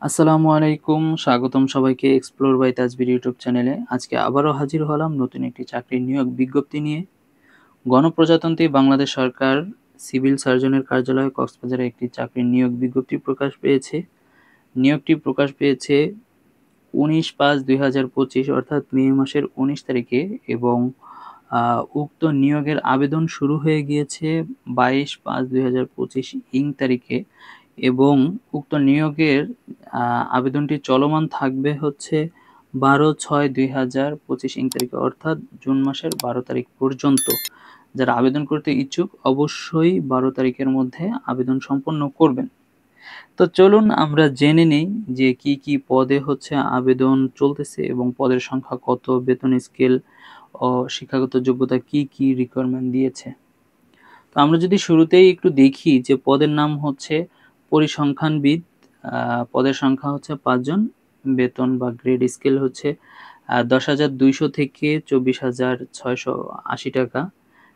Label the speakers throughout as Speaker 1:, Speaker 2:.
Speaker 1: আসসালামু আলাইকুম, স্বাগতম সবাইকে এক্সপ্লোর বাই তাজবির ইউটিউব চ্যানেলে। আজকে আবারও হাজির হলাম নতুন একটি চাকরির নিয়োগ বিজ্ঞপ্তি নিয়ে। গণপ্রজাতন্ত্রী বাংলাদেশ সরকার সিভিল সার্জনের কার্যালয় কক্সবাজারে একটি চাকরির নিয়োগ বিজ্ঞপ্তি প্রকাশ পেয়েছে। নিয়োগটি প্রকাশ পেয়েছে 19/5/2025 অর্থাৎ মে মাসের 19 তারিখে এবং উক্ত নিয়োগের আবেদন শুরু হয়ে গিয়েছে 22/5/2025 তারিখে এবং উক্ত নিয়োগের আবেদনটি চলমান থাকবে হচ্ছে 12/6/2025 তারিখে অর্থাৎ জুন মাসের 12 তারিখ পর্যন্ত। যারা আবেদন করতে ইচ্ছুক অবশ্যই 12 তারিখের মধ্যে আবেদন সম্পন্ন করবেন। তো চলুন আমরা জেনে নেই যে কি কি পদে হচ্ছে আবেদন চলতেছে এবং পদের সংখ্যা কত, বেতন স্কেল ও শিক্ষাগত যোগ্যতা কি কি রিকোয়ারমেন্ট দিয়েছে। তো আমরা যদি শুরুতেই একটু দেখি যে পদের নাম হচ্ছে পরিসংখ্যানবিদ। পদের সংখ্যা হচ্ছে 5 জন। বেতন বা গ্রেড স্কেল হচ্ছে 10,200 থেকে 24,680 টাকা।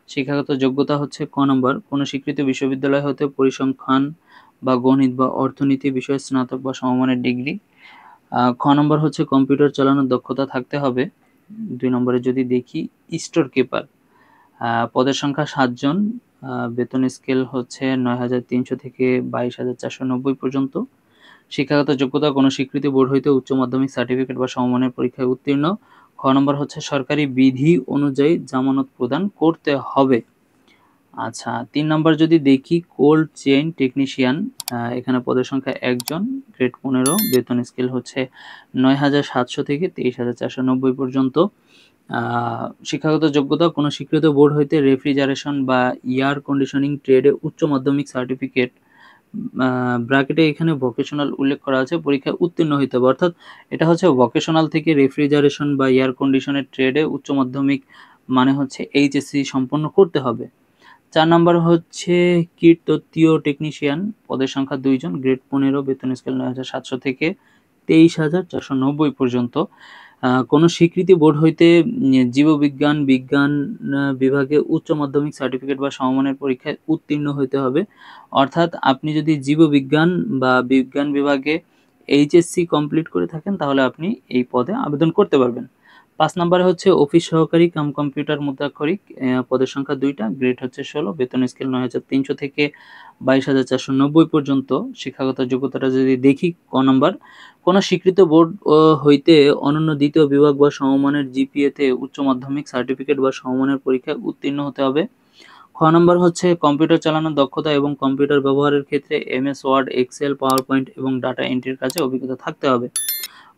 Speaker 1: শিক্ষাগত যোগ্যতা হচ্ছে ক নম্বর, কোনো স্বীকৃত বিশ্ববিদ্যালয় হতে পরিসংখ্যান বা গণিত বা অর্থনীতি বিষয়ে স্নাতক বা সমমানের ডিগ্রি। খ নম্বর হচ্ছে কম্পিউটার চালানোর দক্ষতা থাকতে হবে। 2 নম্বরে যদি দেখি স্টোর কিপার, পদের সংখ্যা 7 জন। বেতন স্কেল হচ্ছে 9,300 থেকে 22,490 পর্যন্ত। শিক্ষাগত যোগ্যতা কোনো স্বীকৃত বোর্ড হইতে উচ্চ মাধ্যমিক সার্টিফিকেট বা সমমানের পরীক্ষায় উত্তীর্ণ। খ নম্বর হচ্ছে সরকারি বিধি অনুযায়ী জামানত প্রদান করতে হবে। আচ্ছা, 3 নম্বর যদি দেখি কোল্ড চেইন টেকনিশিয়ান, এখানে পদের সংখ্যা 1 জন, গ্রেড 15, বেতন স্কেল হচ্ছে 9,700 থেকে 23,490 পর্যন্ত। শিক্ষাগত যোগ্যতা কোনো স্বীকৃত বোর্ড হইতে রেফ্রিজারেশন বা এয়ার কন্ডিশনিং ট্রেডে উচ্চ মাধ্যমিক সার্টিফিকেট, ব্র্যাকেটে এখানে ভোকেশনাল উল্লেখ করা আছে, পরীক্ষায় উত্তীর্ণ হইতে হবে। অর্থাৎ এটা হচ্ছে ভোকেশনাল থেকে রেফ্রিজারেশন বা এয়ার কন্ডিশনের ট্রেডে উচ্চ মাধ্যমিক মানে হচ্ছে এইচএসসি সম্পন্ন করতে হবে। 4 নম্বর হচ্ছে কীটতত্ত্বীয় টেকনিশিয়ান, পদের সংখ্যা 2 জন, গ্রেড 15, বেতন স্কেল 9,700 থেকে 23,490 পর্যন্ত। কোনো স্বীকৃতি বোর্ড হইতে জীববিজ্ঞান বিজ্ঞান বিভাগে উচ্চ মাধ্যমিক সার্টিফিকেট বা সমমানের পরীক্ষায় উত্তীর্ণ হইতে হবে। অর্থাৎ আপনি যদি জীববিজ্ঞান বা বিজ্ঞান বিভাগে এইচএসসি কমপ্লিট করে থাকেন তাহলে আপনি এই পদে আবেদন করতে পারবেন। 5 নম্বরে হচ্ছে অফিস সহকারী কাম কম্পিউটার মুদ্রাক্ষরিক, পদের সংখ্যা 2টা, গ্রেড হচ্ছে 16, বেতন স্কেল 9,300 থেকে 22,490 পর্যন্ত। শিক্ষাগত যোগ্যতাটা যদি দেখি ক নম্বর, কোনো স্বীকৃত বোর্ড হইতে অনন্য দ্বিতীয় বিভাগ বা সমমানের জিপিএতে উচ্চ মাধ্যমিক সার্টিফিকেট বা সমমানের পরীক্ষায় উত্তীর্ণ হতে হবে। খ নম্বর হচ্ছে কম্পিউটার চালানোর দক্ষতা এবং কম্পিউটার ব্যবহারের ক্ষেত্রে MS Word, Excel, power point এবং ডাটা এন্ট্রির কাছে অভিজ্ঞতা থাকতে হবে।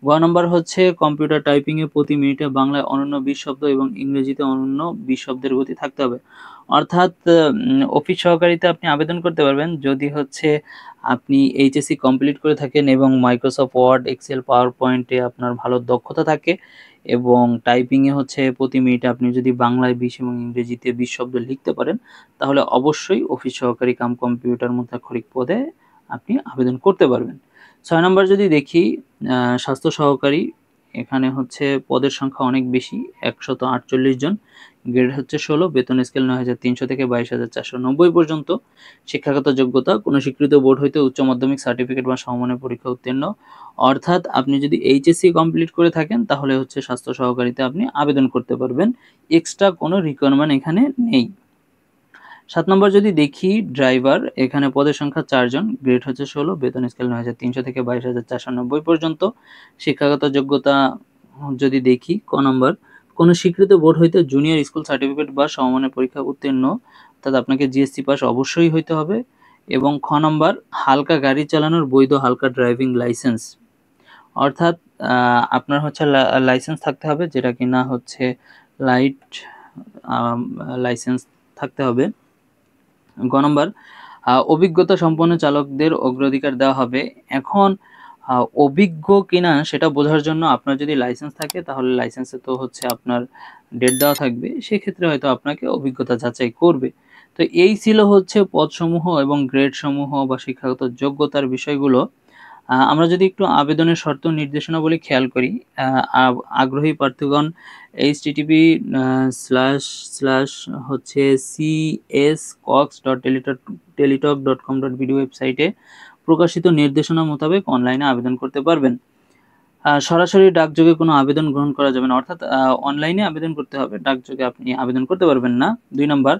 Speaker 1: গ নম্বর হচ্ছে কম্পিউটার টাইপিংয়ে প্রতি মিনিটে বাংলায় অনন্য 20 শব্দ এবং ইংরেজিতে অনন্য 20 শব্দের গতি থাকতে হবে। অর্থাৎ অফিস সহকারীতে আপনি আবেদন করতে পারবেন যদি হচ্ছে আপনি এইচএসসি কমপ্লিট করে থাকেন এবং মাইক্রোসফট ওয়ার্ড, এক্সেল, পাওয়ার পয়েন্টে আপনার ভালো দক্ষতা থাকে এবং টাইপিংয়ে হচ্ছে প্রতি মিনিটে আপনি যদি বাংলায় 20 এবং ইংরেজিতে 20 শব্দ লিখতে পারেন তাহলে অবশ্যই অফিস সহকারী কাম কম্পিউটার মুদ্রাক্ষরিক পদে আপনি আবেদন করতে পারবেন। 6 নম্বর যদি দেখি স্বাস্থ্য সহকারী, এখানে হচ্ছে পদের সংখ্যা অনেক বেশি, 148 জন, গ্রেড হচ্ছে 16, বেতন স্কেল 9,300 থেকে 22,490 পর্যন্ত। শিক্ষাগত যোগ্যতা কোনো স্বীকৃত বোর্ড হইতে উচ্চ মাধ্যমিক সার্টিফিকেট বা সমমানের পরীক্ষা উত্তীর্ণ। অর্থাৎ আপনি যদি এইচএসসি কমপ্লিট করে থাকেন তাহলে হচ্ছে স্বাস্থ্য সহকারীতে আপনি আবেদন করতে পারবেন। এক্সট্রা কোনো রিকোয়ারমেন্ট এখানে নেই। 7 নম্বর যদি দেখি ড্রাইভার, এখানে পদের সংখ্যা 4 জন, গ্রেড হচ্ছে 16, বেতন স্কেল 9,300 থেকে 22,490 পর্যন্ত। শিক্ষাগত যোগ্যতা যদি দেখি ক নম্বর, কোনো স্বীকৃত বোর্ড হইতে জুনিয়র স্কুল সার্টিফিকেট বা সমমানের পরীক্ষা উত্তীর্ণ, অর্থাৎ আপনাকে জিএসসি পাস অবশ্যই হইতে হবে। এবং খ নম্বর হালকা গাড়ি চালানোর বৈধ হালকা ড্রাইভিং লাইসেন্স, অর্থাৎ আপনার হচ্ছে লাইসেন্স থাকতে হবে যেটা কিনা হচ্ছে লাইট লাইসেন্স থাকতে হবে। গ নম্বর অভিজ্ঞতা সম্পন্ন চালকদের অগ্রাধিকার দেওয়া হবে। এখন অভিজ্ঞ কিনা সেটা বোঝার জন্য আপনার যদি লাইসেন্স থাকে তাহলে লাইসেন্সে তো হচ্ছে আপনার ডেট দেওয়া থাকবে, সেক্ষেত্রে হয়তো আপনাকে অভিজ্ঞতা যাচাই করবে। তো এই ছিল হচ্ছে পদসমূহ এবং গ্রেডসমূহ বা শিক্ষাগত যোগ্যতার বিষয়গুলো। আমরা যদি একটু আবেদনের শর্ত নির্দেশনাবলী খেয়াল করি, আগ্রহী প্রার্থীগণ http:// হচ্ছে cscox.teletalk.com.bd ওয়েবসাইটে প্রকাশিত নির্দেশনা মোতাবেক অনলাইনে আবেদন করতে পারবেন। সরাসরি ডাকযোগে কোনো আবেদন গ্রহণ করা যাবে না, অর্থাৎ অনলাইনে আবেদন করতে হবে, ডাকযোগে আপনি আবেদন করতে পারবেন না। 2 নম্বর,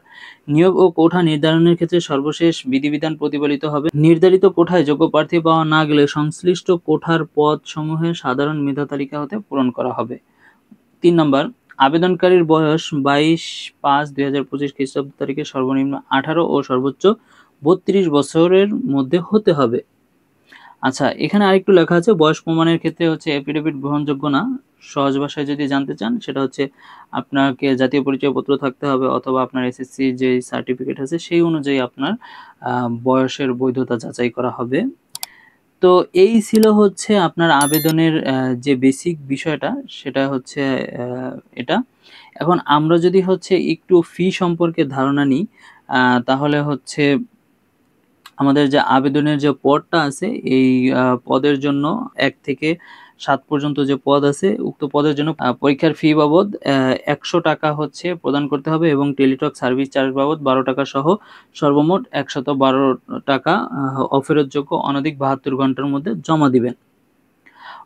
Speaker 1: নিয়োগ ও কোঠা নির্ধারণের ক্ষেত্রে সর্বশেষ বিধিবিধান প্রতিপালিত হবে। নির্ধারিত কোঠায় যোগ্য প্রার্থী পাওয়া না গেলে সংশ্লিষ্ট কোঠার পদসমূহে সাধারণ মেধা তালিকা হতে পূরণ করা হবে। 3 নম্বর, আবেদনকারীর বয়স 22/5/2025 খ্রিস্টাব্দ তারিখে সর্বনিম্ন 18 ও সর্বোচ্চ 32 বছরের মধ্যে হতে হবে। আচ্ছা, এখানে আরেকটু লেখা আছে, বয়স প্রমাণের ক্ষেত্রে হচ্ছে এফিডেভিট গ্রহণযোগ্য না। সহজ ভাষায় যদি জানতে চান, সেটা হচ্ছে আপনাকে জাতীয় পরিচয়পত্র থাকতে হবে অথবা আপনার এসএসসি যে সার্টিফিকেট আছে সেই অনুযায়ী আপনার বয়সের বৈধতা যাচাই করা হবে। তো এই ছিল হচ্ছে আপনার আবেদনের যে বেসিক বিষয়টা, সেটা হচ্ছে এটা। এখন আমরা যদি হচ্ছে একটু ফি সম্পর্কে ধারণা নিই, তাহলে হচ্ছে আমাদের যে আবেদনের যে পদটা আছে, এই পদের জন্য 1 থেকে 7 পর্যন্ত যে পদ আছে, উক্ত পদের জন্য পরীক্ষার ফি বাবদ 100 টাকা হচ্ছে প্রদান করতে হবে এবং টেলিটক সার্ভিস চার্জ বাবদ 12 টাকা সহ সর্বমোট 112 টাকা অফেরতযোগ্য অনধিক 72 ঘন্টার মধ্যে জমা দিবেন।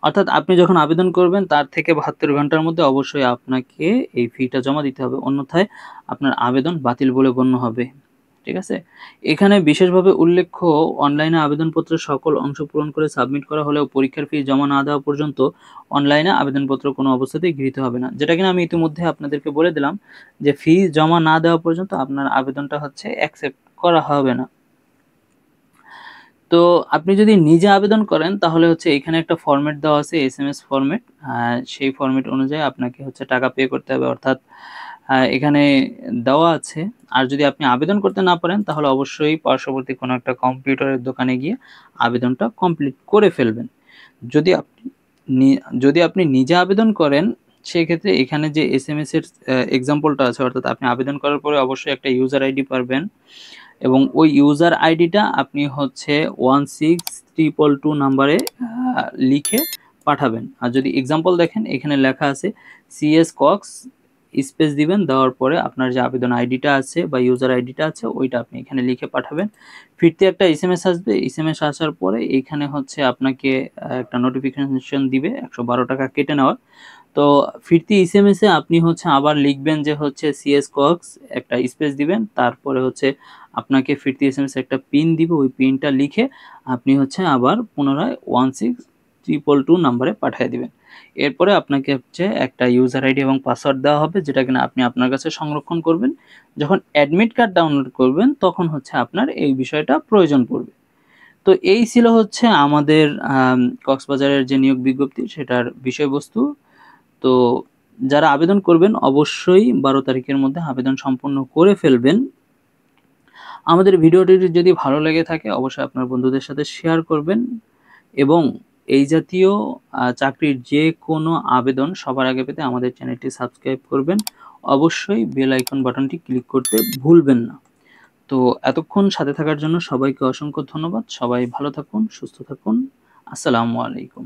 Speaker 1: অর্থাৎ আপনি যখন আবেদন করবেন তার থেকে 72 ঘন্টার মধ্যে অবশ্যই আপনাকে এই ফিটা জমা দিতে হবে, অন্যথায় আপনার আবেদন বাতিল বলে গণ্য হবে। ঠিক আছে, এখানে বিশেষভাবে উল্লেখ্য, অনলাইনে আবেদনপত্রের সকল অংশ পূরণ করে সাবমিট করা হলেও পরীক্ষার ফি জমা না দেওয়া পর্যন্ত অনলাইনে আবেদনপত্র কোনো অবস্থাতেই গৃহীত হবে না। যেটা কিনা আমি ইতিমধ্যে আপনাদেরকে বলে দিলাম যে ফি জমা না দেওয়া পর্যন্ত আপনার আবেদনটা হচ্ছে অ্যাকসেপ্ট করা হবে না। তো আপনি যদি নিজে আবেদন করেন তাহলে হচ্ছে এখানে একটা ফরম্যাট দেওয়া আছে, SMS ফরম্যাট। সেই ফরম্যাট অনুযায়ী আপনাকে হচ্ছে টাকা পে করতে হবে, অর্থাৎ এখানে দেওয়া আছে। আর যদি আপনি আবেদন করতে না পারেন তাহলে অবশ্যই পার্শ্ববর্তী কোনো একটা কম্পিউটারের দোকানে গিয়ে আবেদনটা কমপ্লিট করে ফেলবেন। যদি আপনি নিজে আবেদন করেন সেক্ষেত্রে এখানে যে SMS এর এক্সাম্পলটা আছে, অর্থাৎ আপনি আবেদন করার পরে অবশ্যই একটা ইউজার আইডি পাবেন এবং ওই ইউজার আইডিটা আপনি হচ্ছে 16222 নাম্বারে লিখে পাঠাবেন। আর যদি এক্সাম্পল দেখেন, এখানে লেখা আছে CS Cox স্পেস দিবেন, দেওয়ার পরে আপনার যে আবেদন আইডিটা আছে বা ইউজার আইডিটা আছে ওইটা আপনি এখানে লিখে পাঠাবেন। ফিরতে একটা SMS আসবে, SMS আসার পরে এইখানে হচ্ছে আপনাকে একটা নোটিফিকেশন দিবে 112 টাকা কেটে নেওয়ার। তো ফিরতি SMS এ আপনি হচ্ছে আবার লিখবেন যে হচ্ছে CS Cox, একটা স্পেস দিবেন, তারপরে হচ্ছে আপনাকে ফিরতি SMS একটা পিন দিবে, ওই পিনটা লিখে আপনি হচ্ছে আবার পুনরায় 16222 নাম্বারে পাঠিয়ে দিবেন। এরপরে আপনাকে হচ্ছে একটা ইউজার আইডি এবং পাসওয়ার্ড দেওয়া হবে, যেটা কিনা আপনি আপনার কাছে সংরক্ষণ করবেন। যখন অ্যাডমিট কার্ড ডাউনলোড করবেন তখন হচ্ছে আপনার এই বিষয়টা প্রয়োজন পড়বে। তো এই ছিল হচ্ছে আমাদের কক্সবাজারের যে নিয়োগ বিজ্ঞপ্তি সেটার বিষয়বস্তু। তো যারা আবেদন করবেন অবশ্যই 12 তারিখের মধ্যে আবেদন সম্পন্ন করে ফেলবেন। আমাদের ভিডিওটি যদি ভালো লেগে থাকে অবশ্যই আপনার বন্ধুদের সাথে শেয়ার করবেন এবং এই জাতীয় চাকরির যে কোনো আবেদন সবার আগে পেতে আমাদের চ্যানেলটি সাবস্ক্রাইব করবেন। অবশ্যই বেল আইকন বাটনটি ক্লিক করতে ভুলবেন না। তো এতক্ষণ সাথে থাকার জন্য সবাইকে অসংখ্য ধন্যবাদ। সবাই ভালো থাকুন, সুস্থ থাকুন। আসসালামু আলাইকুম।